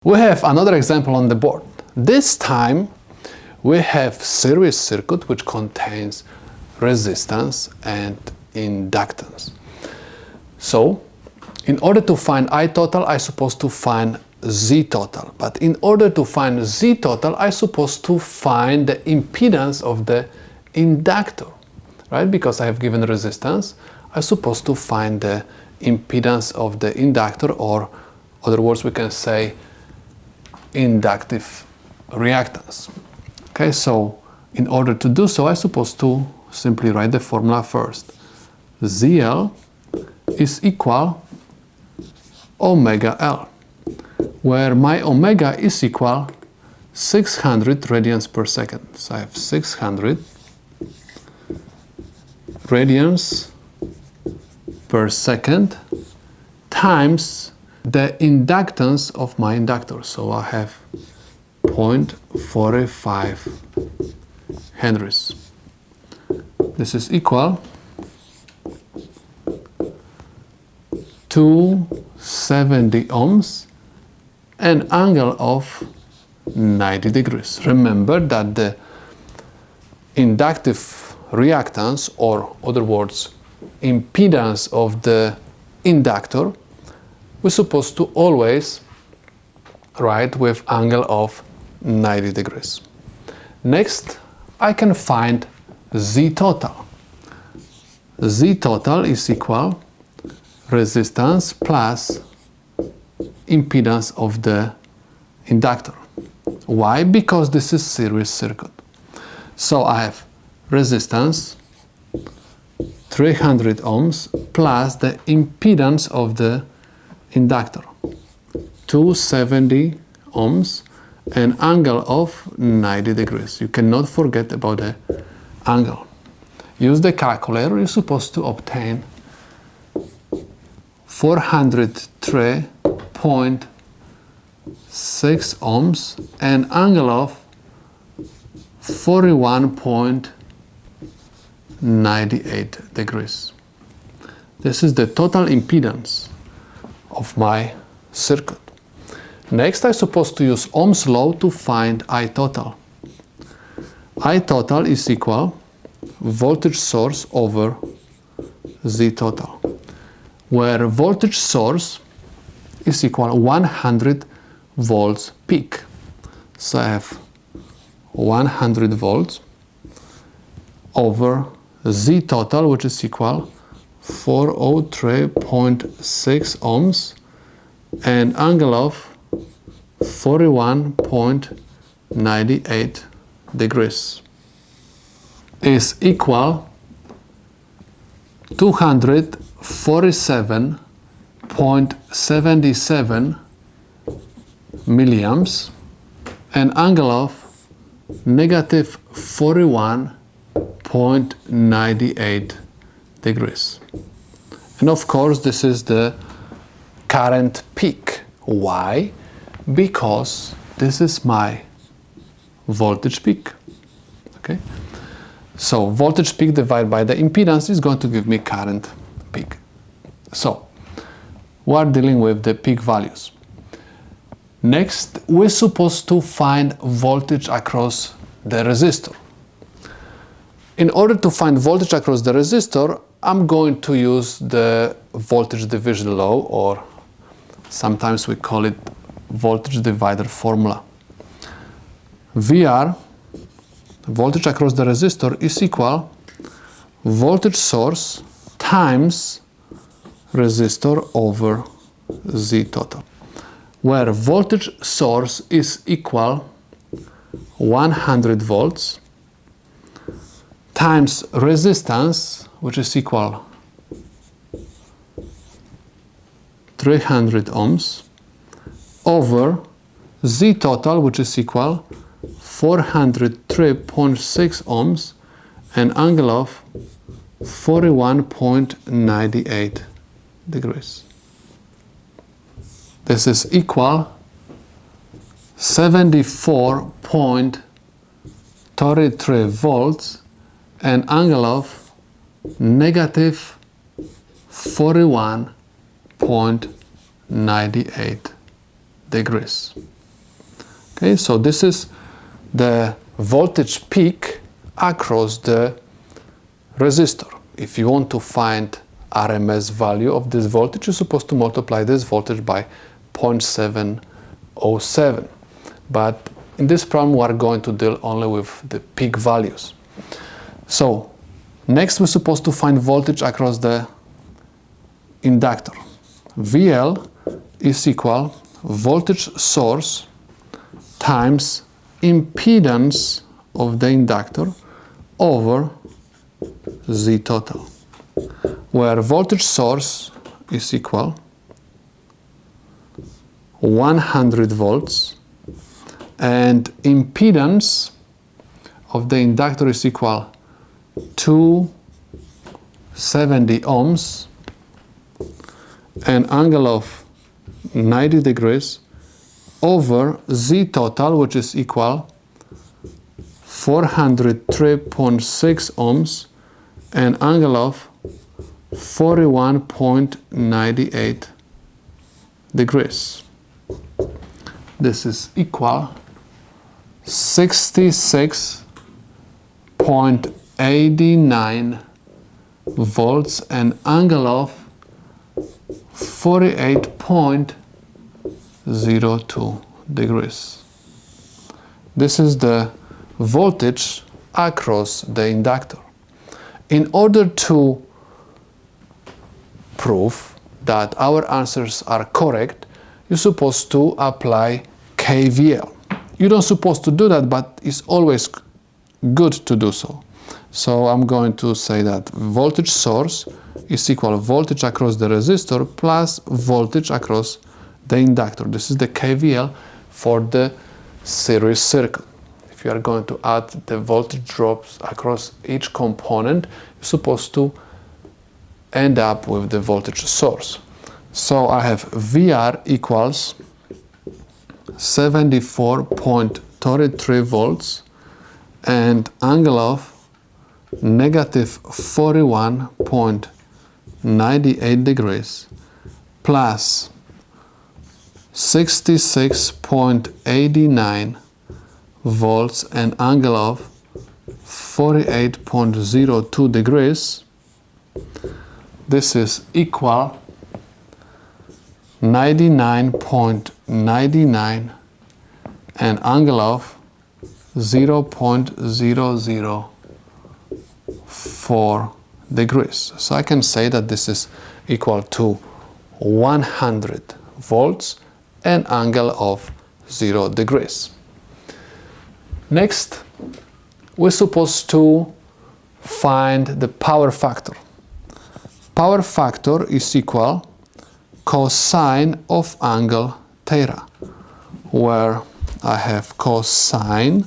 We have another example on the board. This time we have series circuit which contains resistance and inductance. So in order to find I total, I'm supposed to find Z total. But in order to find Z total, I'm supposed to find the impedance of the inductor, right? Because I have given resistance, I'm supposed to find the impedance of the inductor, or other words we can say inductive reactance. Okay, so in order to do so, I'm supposed to simply write the formula first. ZL is equal omega L, where my omega is equal 600 radians per second. So I have 600 radians per second times the inductance of my inductor. So I have 0.45 henries. This is equal to 70 ohms, an angle of 90 degrees. Remember that the inductive reactance, or other words, impedance of the inductor, we're supposed to always write with angle of 90 degrees. Next, I can find Z total. Z total is equal resistance plus impedance of the inductor. Why? Because this is series circuit. So I have resistance 300 ohms plus the impedance of the inductor 270 ohms, an angle of 90 degrees. You cannot forget about the angle. Use the calculator. You're supposed to obtain 403.6 ohms, an angle of 41.98 degrees. This is the total impedance of my circuit. Next, I'm supposed to use Ohm's law to find I total. I total is equal voltage source over Z total, where voltage source is equal 100 volts peak. So I have 100 volts over Z total, which is equal 403.6 ohms, an angle of 41.98 degrees is equal 247.77 milliamps, an angle of negative 41.98 degrees. And of course, this is the current peak. Why? Because this is my voltage peak. Okay? So voltage peak divided by the impedance is going to give me current peak. So we are dealing with the peak values. Next, we're supposed to find voltage across the resistor. In order to find voltage across the resistor, I'm going to use the voltage division law, or sometimes we call it voltage divider formula. VR, voltage across the resistor, is equal voltage source times resistor over Z total, where voltage source is equal 100 volts times resistance, which is equal 300 ohms, over Z total, which is equal 403.6 ohms, an angle of 41.98 degrees. This is equal 74.33 volts, an angle of negative 41.98 degrees. Okay, so this is the voltage peak across the resistor. If you want to find RMS value of this voltage, you're supposed to multiply this voltage by 0.707. But in this problem, we are going to deal only with the peak values. So next, we're supposed to find voltage across the inductor. VL is equal voltage source times impedance of the inductor over Z total, where voltage source is equal 100 volts and impedance of the inductor is equal 270 ohms and angle of 90 degrees over Z total, which is equal 403.6 ohms and angle of 41.98 degrees. This is equal 66.89 volts and angle of 48.02 degrees. This is the voltage across the inductor. In order to prove that our answers are correct, you're supposed to apply KVL. You don't supposed to do that, but it's always good to do so. So I'm going to say that voltage source is equal to voltage across the resistor plus voltage across the inductor. This is the KVL for the series circuit. If you are going to add the voltage drops across each component, you're supposed to end up with the voltage source. So I have VR equals 74.33 volts and angle of negative 41.98 degrees plus 66.89 volts and angle of 48.02 degrees. This is equal 99.99 and angle of 0.004 degrees. So I can say that this is equal to 100 volts and angle of 0 degrees. Next, we're supposed to find the power factor. Power factor is equal cosine of angle theta, where I have cosine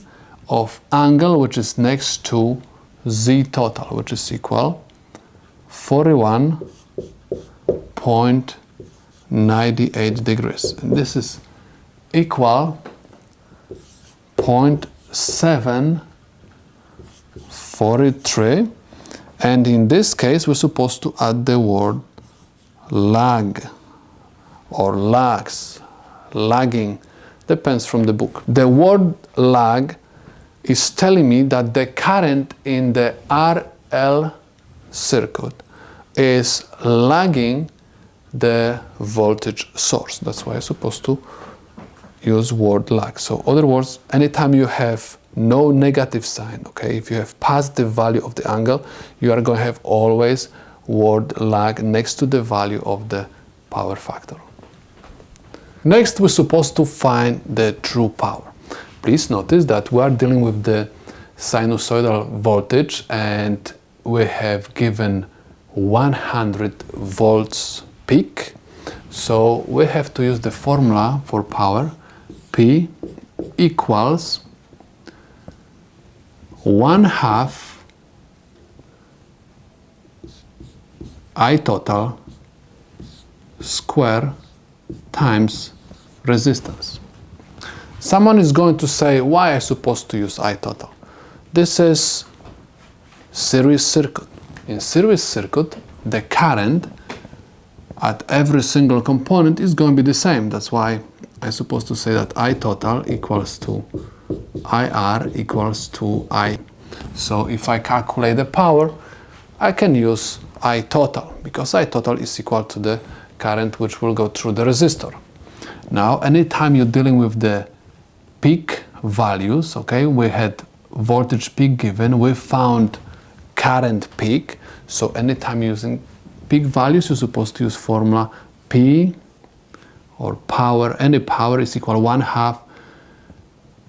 of angle which is next to Z total, which is equal 41.98 degrees. And this is equal 0.743, and in this case we're supposed to add the word lag or lags, lagging, depends from the book. The word lag is telling me that the current in the RL circuit is lagging the voltage source. That's why I'm supposed to use word lag. So in other words, anytime you have no negative sign, okay, if you have positive value of the angle, you are going to have always word lag next to the value of the power factor. Next, we're supposed to find the true power. Please notice that we are dealing with the sinusoidal voltage and we have given 100 volts peak. So we have to use the formula for power. P equals 1/2 I total square times resistance. Someone is going to say, why am I supposed to use I total? This is series circuit. In series circuit, the current at every single component is going to be the same. That's why I'm supposed to say that I total equals to IR equals to I. So if I calculate the power, I can use I total, because I total is equal to the current which will go through the resistor. Now, anytime you're dealing with the peak values, okay, we had voltage peak given, we found current peak. So anytime using peak values, you're supposed to use formula P or power, any power is equal 1/2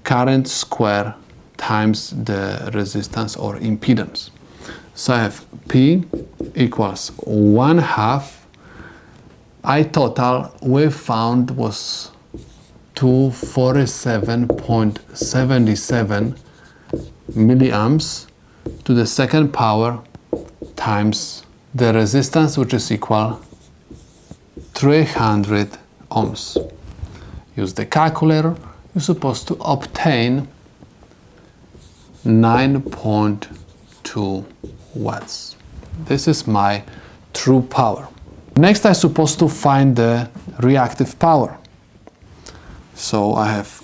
current square times the resistance or impedance. So I have P equals 1/2. I total we found was 247.77 milliamps to the second power times the resistance, which is equal 300 ohms. Use the calculator. You're supposed to obtain 9.2 watts. This is my true power. Next, I'm supposed to find the reactive power. So I have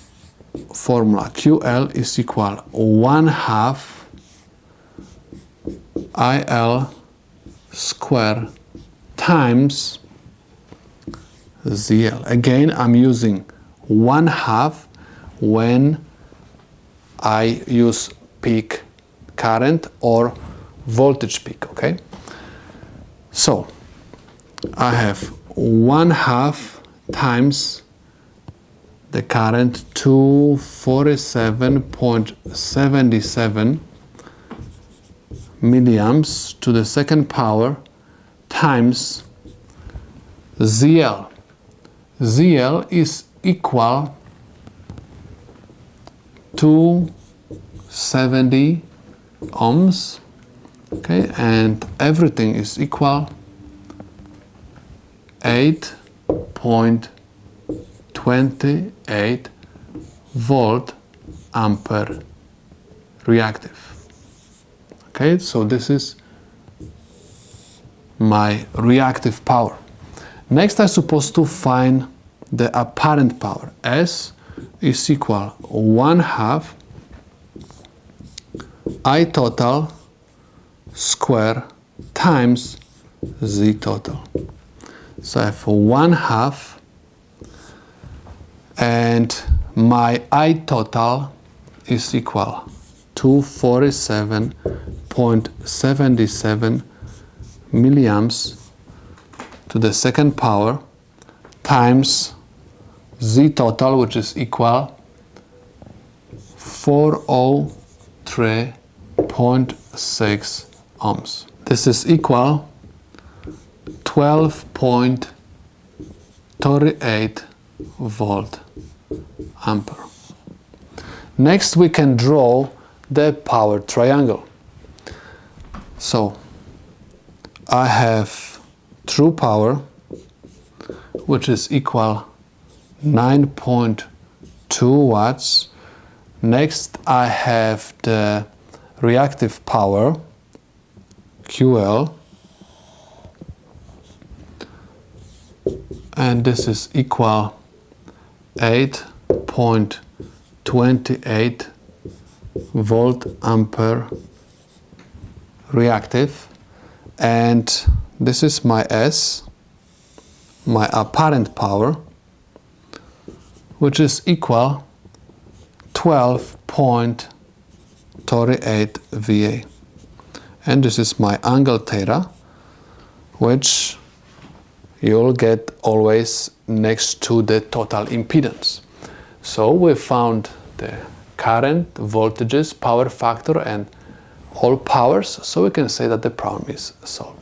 formula QL is equal 1/2 IL square times ZL. Again, I'm using 1/2 when I use peak current or voltage peak, okay? So I have 1/2 times the current 247.77 milliamps to the second power times ZL. ZL is equal to 70 ohms, okay, and everything is equal 8.28 volt ampere reactive. Okay, so this is my reactive power. Next, I'm supposed to find the apparent power. S is equal 1/2 I total square times Z total. So I have 1/2, and my I total is equal to 47.77 milliamps to the second power times Z total, which is equal 403.6 ohms. This is equal 12.38 volt ampere. Next, we can draw the power triangle. So I have true power, which is equal 9.2 watts. Next, I have the reactive power, QL, and this is equal 8.28 volt ampere reactive, and this is my S, my apparent power, which is equal 12.38 VA, and this is my angle theta, which you'll get always next to the total impedance. So we found the current, voltages, power factor, and all powers, so we can say that the problem is solved.